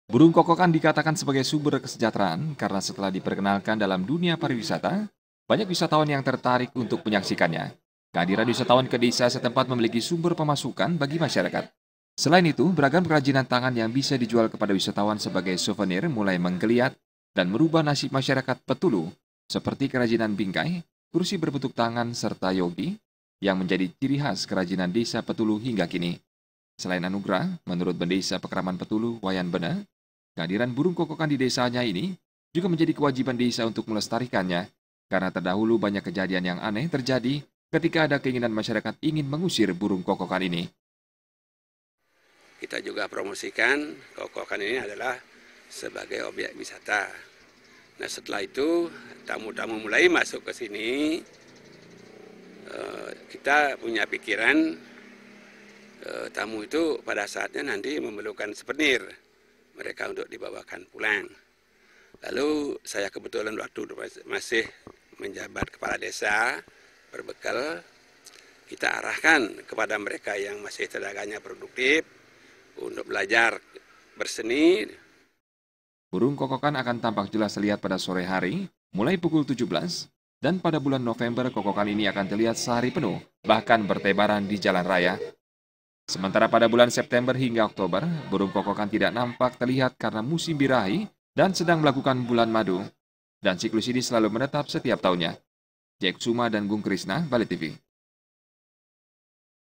Burung kokokan dikatakan sebagai sumber kesejahteraan karena setelah diperkenalkan dalam dunia pariwisata, banyak wisatawan yang tertarik untuk menyaksikannya. Kehadiran wisatawan ke desa setempat memiliki sumber pemasukan bagi masyarakat. Selain itu, beragam kerajinan tangan yang bisa dijual kepada wisatawan sebagai souvenir mulai menggeliat dan merubah nasib masyarakat Petulu, seperti kerajinan bingkai, kursi berbentuk tangan, serta yogi, yang menjadi ciri khas kerajinan desa Petulu hingga kini. Selain anugerah, menurut Bendesa Pekraman Petulu, Wayan Bena, kehadiran burung kokokan di desanya ini juga menjadi kewajiban desa untuk melestarikannya, karena terdahulu banyak kejadian yang aneh terjadi ketika ada keinginan masyarakat ingin mengusir burung kokokan ini. Kita juga promosikan kokokan ini adalah sebagai objek wisata. Nah setelah itu tamu-tamu mulai masuk ke sini, kita punya pikiran tamu itu pada saatnya nanti memerlukan souvenir mereka untuk dibawakan pulang. Lalu saya kebetulan waktu masih menjabat kepala desa, berbekal kita arahkan kepada mereka yang masih tenaganya produktif untuk belajar berseni. Burung kokokan akan tampak jelas terlihat pada sore hari, mulai pukul 17, dan pada bulan November kokokan ini akan terlihat sehari penuh, bahkan bertebaran di jalan raya. Sementara pada bulan September hingga Oktober, burung kokokan tidak nampak terlihat karena musim birahi dan sedang melakukan bulan madu. Dan siklus ini selalu menetap setiap tahunnya. Jack Suma dan Gung Krisna, Bali TV.